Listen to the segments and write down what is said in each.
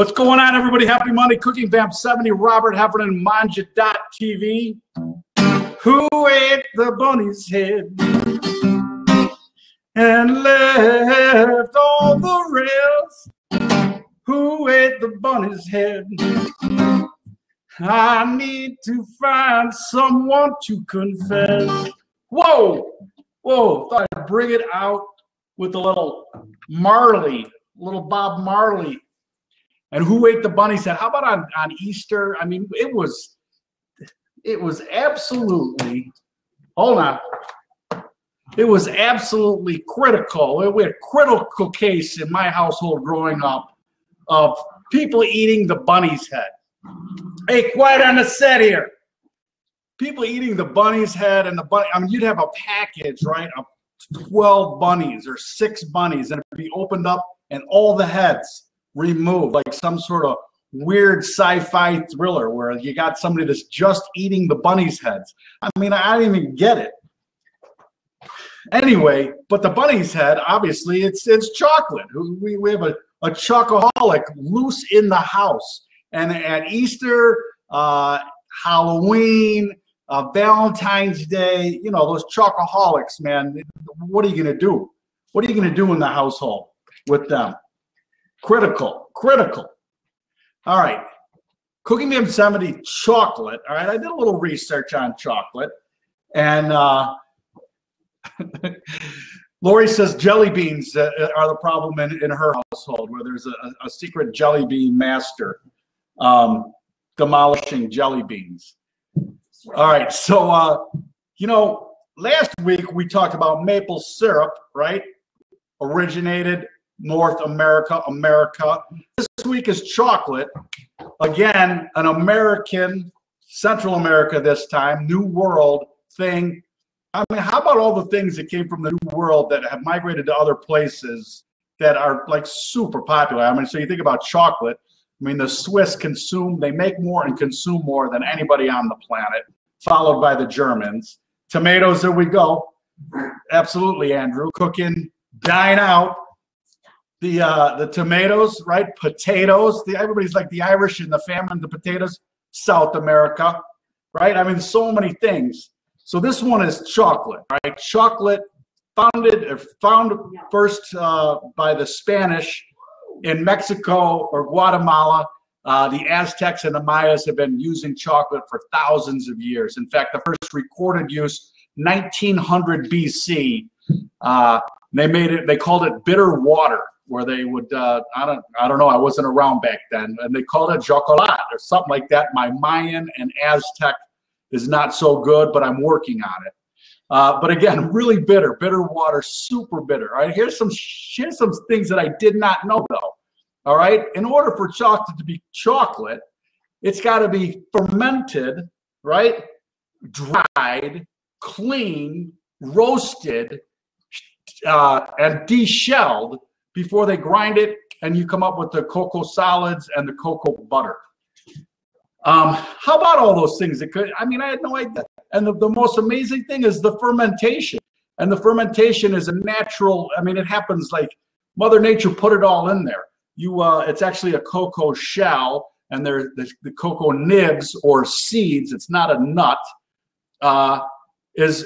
What's going on, everybody? Happy Monday. Cooking Vamp 70, Robert Heffernan, Mangia.tv. Who ate the bunny's head and left all the rest? Who ate the bunny's head? I need to find someone to confess. Whoa! Whoa, thought I'd bring it out with a little Marley, little Bob Marley. And who ate the bunny's head? How about on Easter? I mean, it was absolutely, hold on. It was absolutely critical. We had a critical case in my household growing up of people eating the bunny's head. Hey, quiet on the set here. People eating the bunny's head and the bunny. I mean, you'd have a package, right, of 12 bunnies or 6 bunnies, and it'd be opened up and all the heads removed, like some sort of weird sci-fi thriller where you got somebody that's just eating the bunny's heads. I mean, I didn't even get it. Anyway, but the bunny's head, obviously, it's chocolate. We have a chocoholic loose in the house. And at Easter, Halloween, Valentine's Day, you know, those chocoholics, man, what are you going to do? What are you going to do in the household with them? Critical. All right. Cooking Vamp 70 chocolate. All right. I did a little research on chocolate. And Lori says jelly beans are the problem in her household, where there's a secret jelly bean master demolishing jelly beans. All right. So, you know, last week we talked about maple syrup, right? Originated North America. This week is chocolate. Again, an American, Central America this time, New World thing. I mean, how about all the things that came from the New World that have migrated to other places that are like super popular? I mean, so you think about chocolate. I mean, the Swiss they make more and consume more than anybody on the planet, followed by the Germans. Tomatoes, there we go. Absolutely, Andrew. Cooking, dine out. The tomatoes, right? Potatoes. Everybody's like the Irish in the famine. The potatoes, South America, right? I mean, so many things. So this one is chocolate, right? Chocolate found first by the Spanish in Mexico or Guatemala. The Aztecs and the Mayas have been using chocolate for thousands of years. In fact, the first recorded use, 1900 BC. They called it bitter water, where they would, I don't know, I wasn't around back then, and they called it chocolate or something like that. My Mayan and Aztec is not so good, but I'm working on it. But again, really bitter water, super bitter. All right, here's some things that I did not know though. All right, in order for chocolate to be chocolate, it's got to be fermented, right? Dried, cleaned, roasted, and deshelled before they grind it, and you come up with the cocoa solids and the cocoa butter. How about all those things that could? I mean, I had no idea. And the most amazing thing is the fermentation. And the fermentation is a natural. I mean, it happens like Mother Nature put it all in there. It's actually a cocoa shell, and there's the cocoa nibs or seeds. It's not a nut.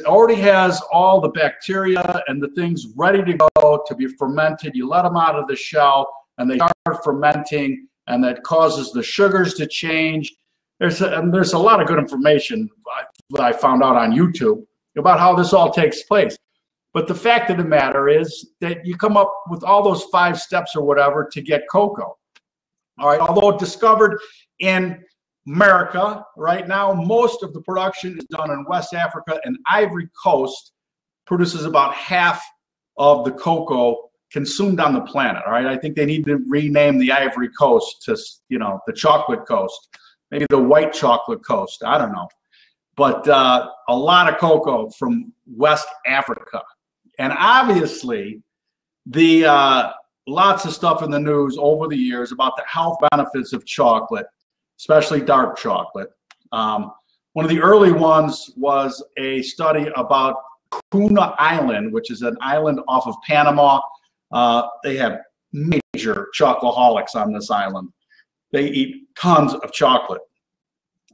Already has all the bacteria and the things ready to go to be fermented. You let them out of the shell, and they start fermenting, and that causes the sugars to change. There's a lot of good information that I found out on YouTube about how this all takes place. But the fact of the matter is that you come up with all those 5 steps or whatever to get cocoa. All right, although discovered in America right now, most of the production is done in West Africa, and Ivory Coast produces about half of the cocoa consumed on the planet. All right, I think they need to rename the Ivory Coast to, you know, the Chocolate Coast, maybe the White Chocolate Coast. I don't know, but a lot of cocoa from West Africa, and obviously the lots of stuff in the news over the years about the health benefits of chocolate, especially dark chocolate. One of the early ones was a study about Cuna Island, which is an island off of Panama. They have major chocoholics on this island. they eat tons of chocolate.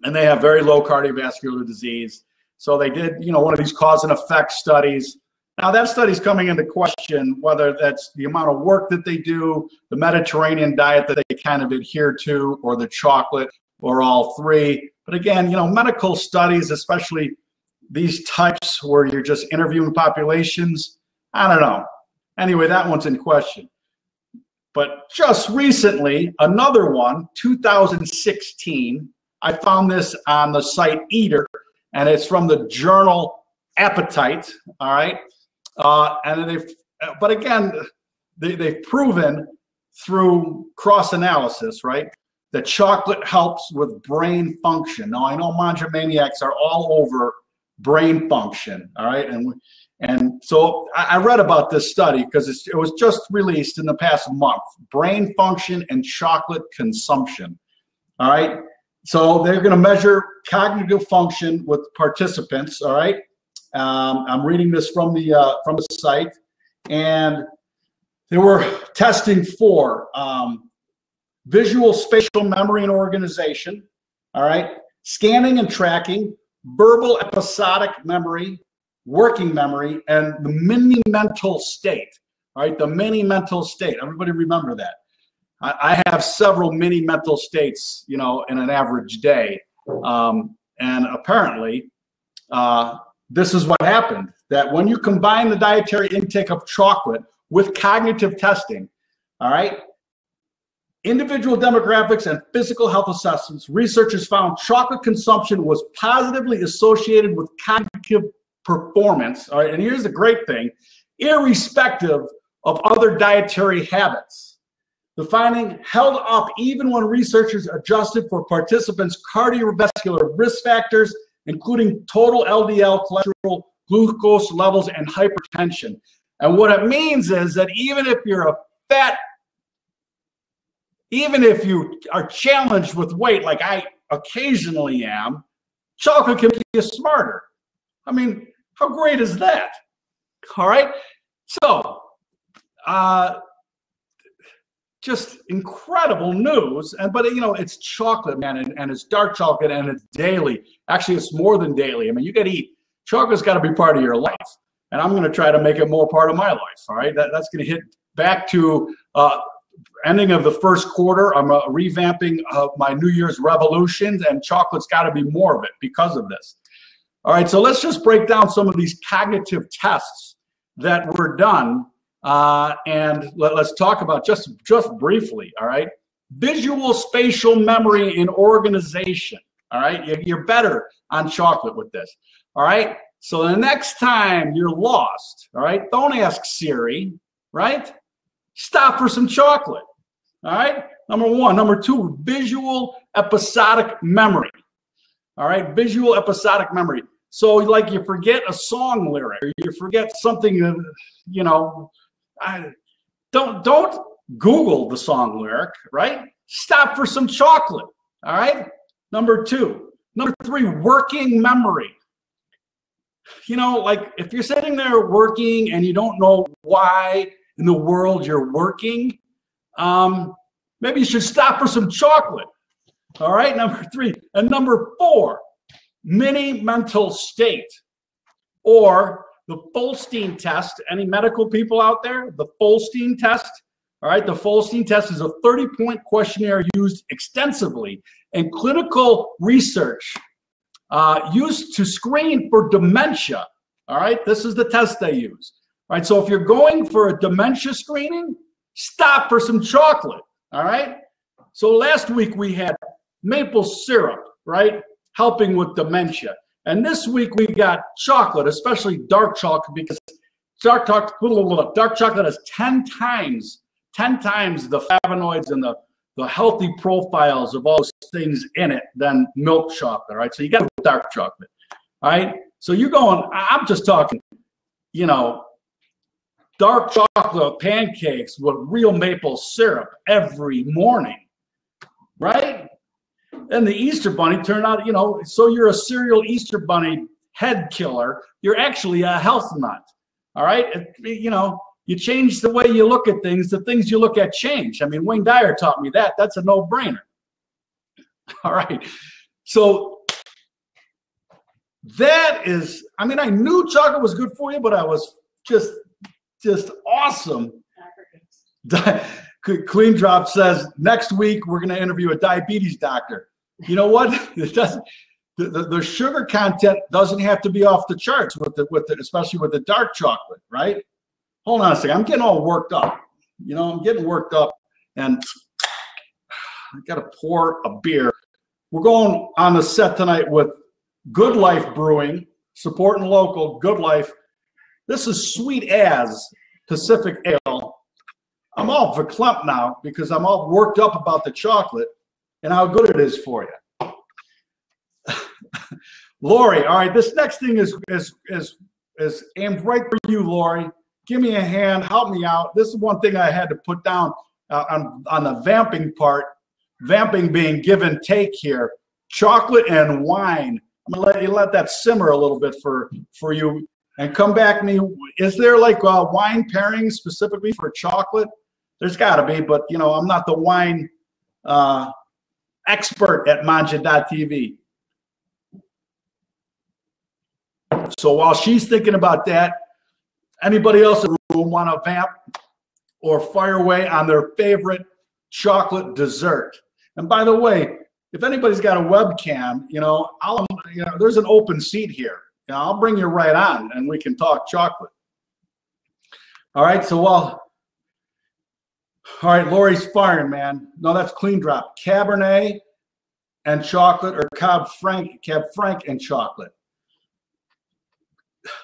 And they have very low cardiovascular disease. So they did, one of these cause and effect studies. Now that study's coming into question, whether that's the amount of work that they do, the Mediterranean diet that they kind of adhere to, or the chocolate, or all three. But again, medical studies, especially these types where you're just interviewing populations, I don't know. Anyway, that one's in question. But just recently, another one, 2016, I found this on the site Eater, and it's from the journal Appetite, all right? But again, they've proven through cross-analysis, right, that chocolate helps with brain function. Now, I know Mangia maniacs are all over brain function, all right? And so I read about this study because it was just released in the past month, brain function and chocolate consumption, all right? So they're going to measure cognitive function with participants, all right? I'm reading this from the site, and they were testing for visual spatial memory and organization, all right? Scanning and tracking, verbal episodic memory, working memory, and the mini mental state, all right? The mini mental state. Everybody remember that. I have several mini mental states, in an average day. And apparently, this is what happened, that when you combine the dietary intake of chocolate with cognitive testing, all right, individual demographics and physical health assessments, researchers found chocolate consumption was positively associated with cognitive performance, all right, and here's the great thing, irrespective of other dietary habits. The finding held up even when researchers adjusted for participants' cardiovascular risk factors, including total LDL cholesterol, glucose levels, and hypertension. And what it means is that even if you are challenged with weight, like I occasionally am, chocolate can make you smarter. I mean, how great is that? All right. So, just incredible news. But it's chocolate, man, and it's dark chocolate, and it's daily. Actually, it's more than daily. I mean, you got to eat. Chocolate's got to be part of your life, and I'm going to try to make it more part of my life. All right, that's going to hit back to ending of the first quarter. I'm revamping my New Year's resolutions, and chocolate's got to be more of it because of this. All right, so let's just break down some of these cognitive tests that were done. And let's talk about just briefly, all right? Visual spatial memory and organization, all right? You're better on chocolate with this, all right? So the next time you're lost, all right, don't ask Siri, right? Stop for some chocolate, all right? Number one. Number two, visual episodic memory, all right? Visual episodic memory. So like you forget a song lyric, or you forget something, don't Google the song lyric, right? Stop for some chocolate, all right? Number two. Number three, working memory. Like if you're sitting there working and you don't know why in the world you're working, maybe you should stop for some chocolate, all right? Number three. And number four, mini mental state, or the Folstein test. Any medical people out there? The Folstein test. All right, the Folstein test is a 30-point questionnaire used extensively in clinical research, used to screen for dementia. All right, this is the test they use. All right, so if you're going for a dementia screening, stop for some chocolate. All right, so last week we had maple syrup, right, helping with dementia. And this week we got chocolate, especially dark chocolate, because dark chocolate has 10 times the flavonoids and the healthy profiles of all those things in it than milk chocolate, right? So you got dark chocolate, right? So you're going, I'm just talking, dark chocolate pancakes with real maple syrup every morning, right? And the Easter Bunny turned out, so you're a serial Easter Bunny head killer. You're actually a health nut, all right? You change the way you look at things. The things you look at change. I mean, Wayne Dyer taught me that. That's a no-brainer, All right. So that is, I mean, I knew chocolate was good for you, but I was just awesome. Clean Drop says, next week we're going to interview a diabetes doctor. You know what? It doesn't. The sugar content doesn't have to be off the charts with the especially with the dark chocolate, right? Hold on a second. I'm getting all worked up. You know, I'm getting worked up, and I got to pour a beer. We're going on the set tonight with Good Life Brewing, supporting local. Good Life. This is sweet as Pacific Ale. I'm all verklempt now because I'm all worked up about the chocolate and how good it is for you. Lori, all right, this next thing is aimed right for you, Lori. Give me a hand, help me out. This is one thing I had to put down on the vamping part. Vamping being give and take here. Chocolate and wine. I'm gonna let that simmer a little bit for you, and come back to me. Is there like wine pairing specifically for chocolate? There's got to be, but you know I'm not the wine expert at Mangia.tv. So while she's thinking about that, anybody else in the room want to vamp or fire away on their favorite chocolate dessert? And by the way, if anybody's got a webcam, there's an open seat here. You know, I'll bring you right on, and we can talk chocolate. All right. So all right, Lori's firing, man. No, that's Clean Drop. Cabernet and chocolate, or Cab Franc and chocolate.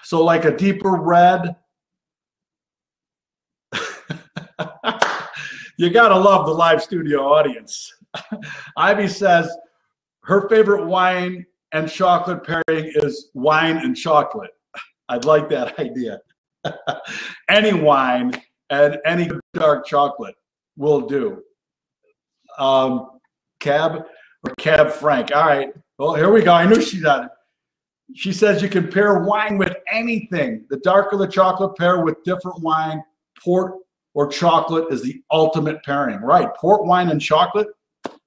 So like a deeper red. You gotta love the live studio audience. Ivy says her favorite wine and chocolate pairing is wine and chocolate. I'd like that idea. Any wine and any dark chocolate will do. Cab Franc. All right. Well, here we go. I knew she got it. She says you can pair wine with anything. The darker the chocolate, pair with different wine. Port or chocolate is the ultimate pairing. Right. Port, wine, and chocolate.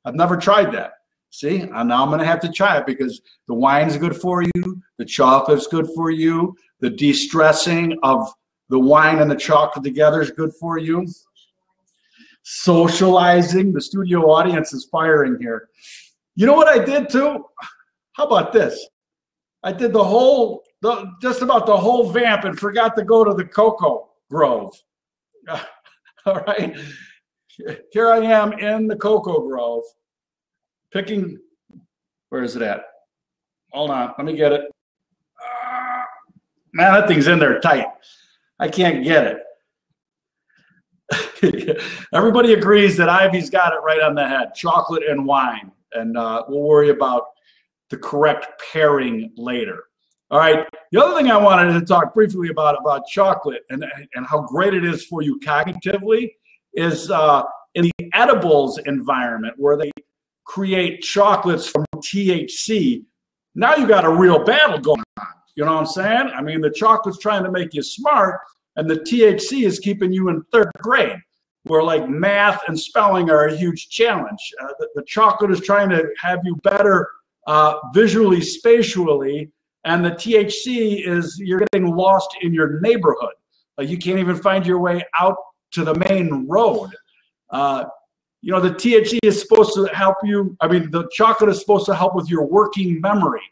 I've never tried that. See, now I'm going to have to try it because the wine's good for you. The chocolate's good for you. The de-stressing of the wine and the chocolate together is good for you. Socializing. The studio audience is firing here. You know what I did too? How about this? I did just about the whole vamp and forgot to go to the cocoa grove. All right. Here I am in the cocoa grove picking. Where is it at? Hold on. Let me get it. Man, that thing's in there tight. I can't get it. Everybody agrees that Ivy's got it right on the head. Chocolate and wine. And we'll worry about the correct pairing later. All right. The other thing I wanted to talk briefly about chocolate and how great it is for you cognitively is in the edibles environment where they create chocolates from THC. Now you got a real battle going on. You know what I'm saying? I mean, the chocolate's trying to make you smart, and the THC is keeping you in third grade, where like math and spelling are a huge challenge. The chocolate is trying to have you better visually, spatially, and the THC is you're getting lost in your neighborhood. You can't even find your way out to the main road. The THC is supposed to help you. I mean, the chocolate is supposed to help with your working memory.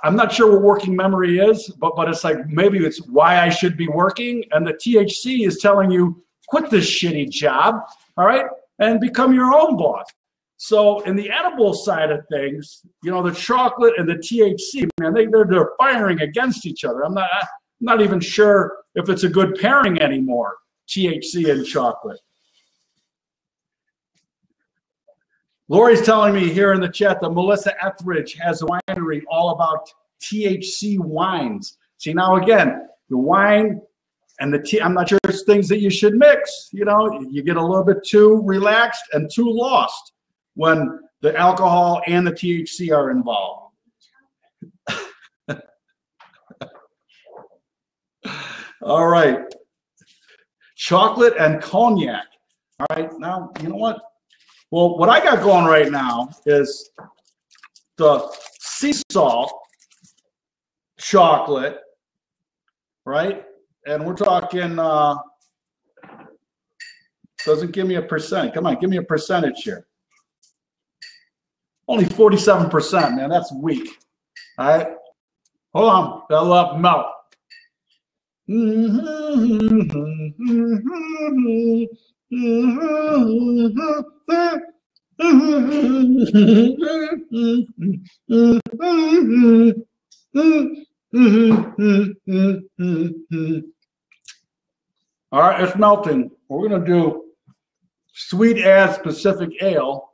I'm not sure what working memory is, but it's like maybe it's why I should be working. And the THC is telling you, quit this shitty job, all right, and become your own boss. So in the edible side of things, the chocolate and the THC, man, they're firing against each other. I'm not even sure if it's a good pairing anymore, THC and chocolate. Lori's telling me here in the chat that Melissa Etheridge has a winery all about THC wines. See, now again, the wine and the tea, I'm not sure it's things that you should mix. You get a little bit too relaxed and too lost when the alcohol and the THC are involved. All right. Chocolate and cognac. All right. Now, you know what? Well, what I got going right now is the sea salt chocolate, right? And we're talking, doesn't give me a percent. Come on, give me a percentage here. Only 47%, man. That's weak. All right. Hold on. That'll up melt. All right, it's melting. We're going to do sweet as Pacific Ale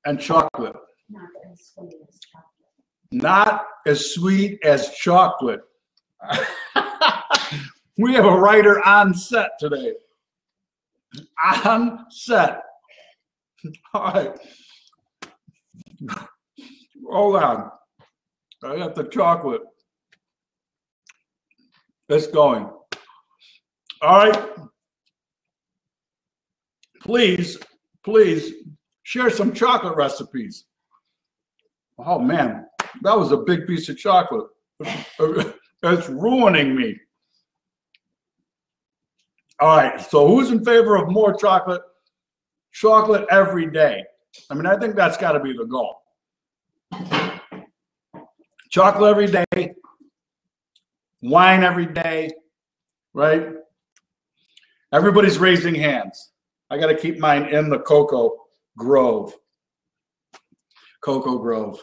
and chocolate. Not as sweet as chocolate. We have a writer on set today. On set. All right. Hold on. I got the chocolate. It's going. All right. Please share some chocolate recipes. Oh, man. That was a big piece of chocolate. It's ruining me. All right. So who's in favor of more chocolate? Chocolate every day. I mean, I think that's got to be the goal. Chocolate every day. Wine every day. Right? Everybody's raising hands. I got to keep mine in the Cocoa Grove. Cocoa Grove.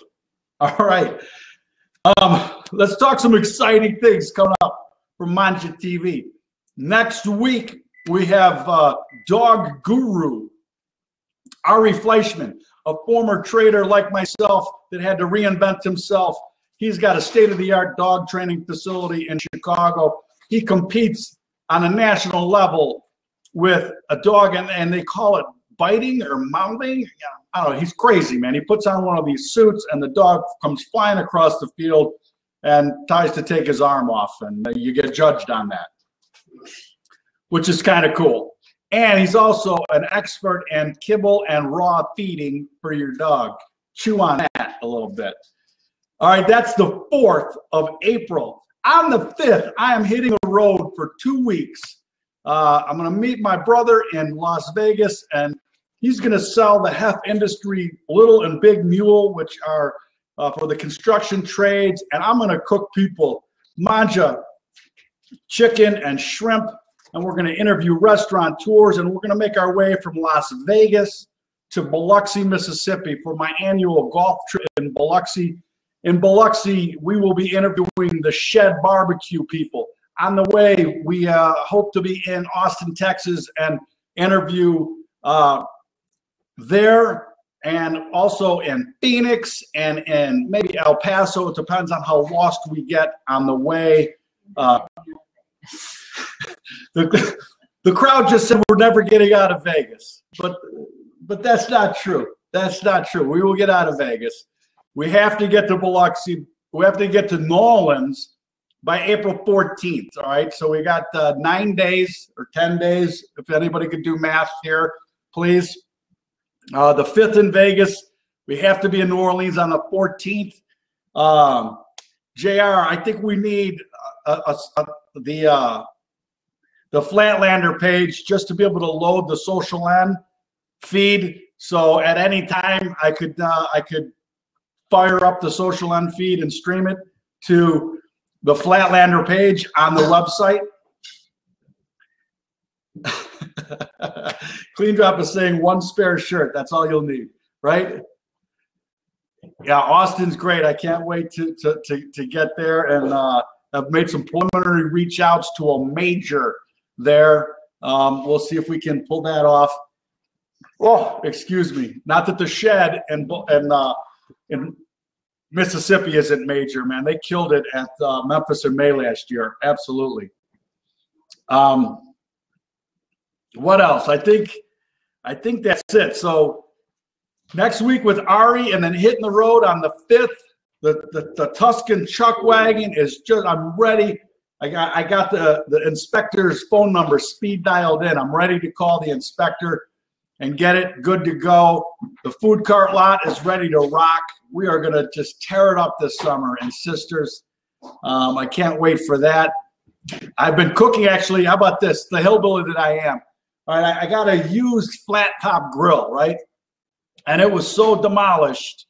All right. Let's talk some exciting things coming up from Mangia TV. Next week, we have Dog Guru, Ari Fleischman, a former trader like myself that had to reinvent himself. He's got a state-of-the-art dog training facility in Chicago. He competes on a national level with a dog, and they call it biting or mouthing. I don't know. He's crazy, man. He puts on one of these suits, and the dog comes flying across the field and tries to take his arm off, and you get judged on that, which is kind of cool. And he's also an expert in kibble and raw feeding for your dog. Chew on that a little bit. All right, that's the 4th of April. On the 5th, I am hitting the road for 2 weeks. I'm going to meet my brother in Las Vegas, and he's going to sell the Hef Industry Little and Big Mule, which are for the construction trades. And I'm going to cook people Mangia chicken and shrimp. And we're going to interview restaurateurs. And we're going to make our way from Las Vegas to Biloxi, Mississippi for my annual golf trip in Biloxi. In Biloxi, we will be interviewing the Shed Barbecue people. On the way, we hope to be in Austin, Texas, and interview there, and also in Phoenix and maybe El Paso. It depends on how lost we get on the way. The crowd just said we're never getting out of Vegas, but that's not true. That's not true. We will get out of Vegas. We have to get to Biloxi. We have to get to New Orleans by April 14th. All right. So we got 9 days or 10 days. If anybody could do math here, please. The 5th in Vegas. We have to be in New Orleans on the 14th. JR, I think we need the Flatlander page just to be able to load the Social N feed. So at any time I could fire up the Social N feed and stream it to the Flatlander page on the website. Clean Drop is saying 1 spare shirt. That's all you'll need, right? Yeah, Austin's great. I can't wait to get there, and I've made some preliminary reach outs to a major there. We'll see if we can pull that off. Oh, excuse me. Not that the Shed in Mississippi isn't major, man. They killed it at Memphis in May last year. Absolutely. What else? I think that's it. So next week with Ari, and then hitting the road on the 5th. The Tuscan Chuck Wagon is just, I'm ready. I got the inspector's phone number speed dialed in. I'm ready to call the inspector and get it good to go. The food cart lot is ready to rock. We are going to just tear it up this summer. And sisters, I can't wait for that. I've been cooking, actually. How about this? The hillbilly that I am. All right, I got a used flat top grill, right? And it was so demolished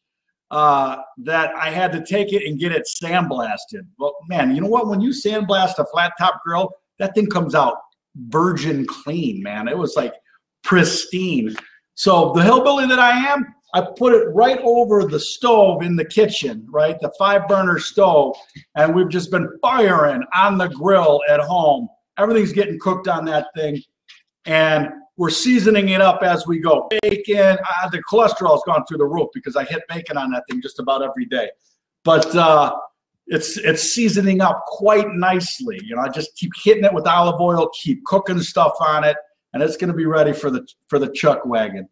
that I had to take it and get it sandblasted. Well, man, you know what? When you sandblast a flat top grill, that thing comes out virgin clean, man. It was like pristine. So the hillbilly that I am, I put it right over the stove in the kitchen, right? The 5-burner stove. And we've just been firing on the grill at home. Everything's getting cooked on that thing. And we're seasoning it up as we go. Bacon, the cholesterol's gone through the roof because I hit bacon on that thing just about every day. But it's seasoning up quite nicely. You know, I just keep hitting it with olive oil, keep cooking stuff on it, and it's going to be ready for the chuck wagon.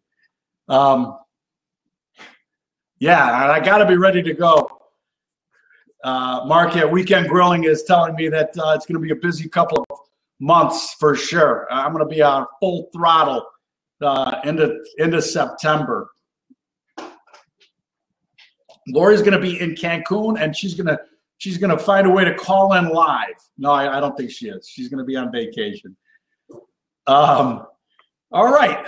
Yeah, I got to be ready to go. Mark at Weekend Grilling is telling me that it's going to be a busy couple of months for sure. I'm going to be on full throttle into September. Lori's going to be in Cancun, and she's going to find a way to call in live. No, I don't think she is. She's going to be on vacation. All right.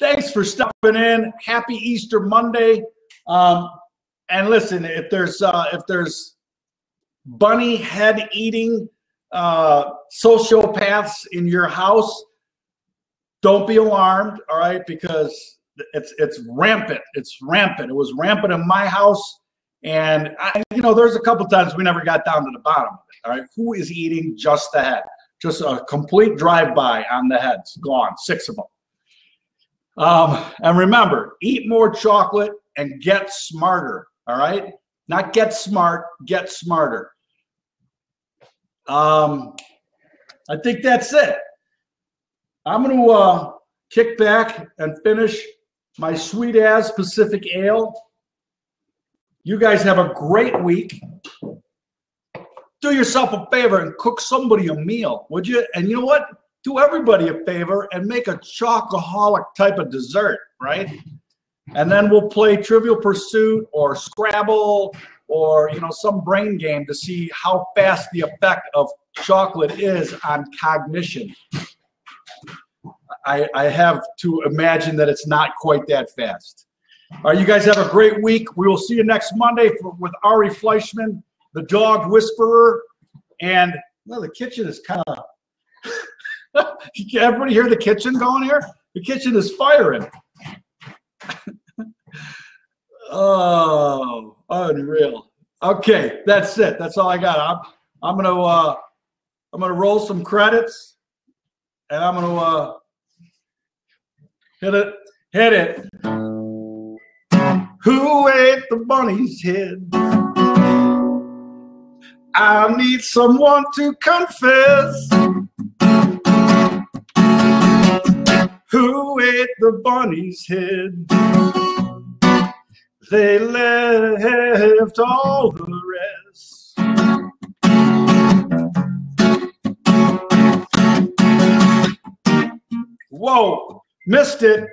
Thanks for stopping in. Happy Easter Monday. And listen, if there's bunny head eating sociopaths in your house, don't be alarmed, all right, because it's rampant. It's rampant. It was rampant in my house, and there's a couple times we never got down to the bottom of it. All right, who is eating just the head? Just a complete drive-by on the heads, gone, 6 of them. And remember, eat more chocolate and get smarter. All right, not get smart, get smarter. I think that's it. I'm going to kick back and finish my sweet-ass Pacific Ale. You guys have a great week. Do yourself a favor and cook somebody a meal, would you? And you know what? Do everybody a favor and make a chocoholic type of dessert, right? And then we'll play Trivial Pursuit or Scrabble or some brain game to see how fast the effect of chocolate is on cognition. I have to imagine that it's not quite that fast. All right, you guys have a great week. We will see you next Monday with Ari Fleischman, the dog whisperer. And the kitchen is kind of everybody hear the kitchen going here? The kitchen is firing. Oh, unreal. Okay, that's it. That's all I got. I'm gonna roll some credits, and I'm gonna hit it. Who ate the bunny's head? I need someone to confess. Who ate the bunny's head? They left all the rest. Whoa, missed it.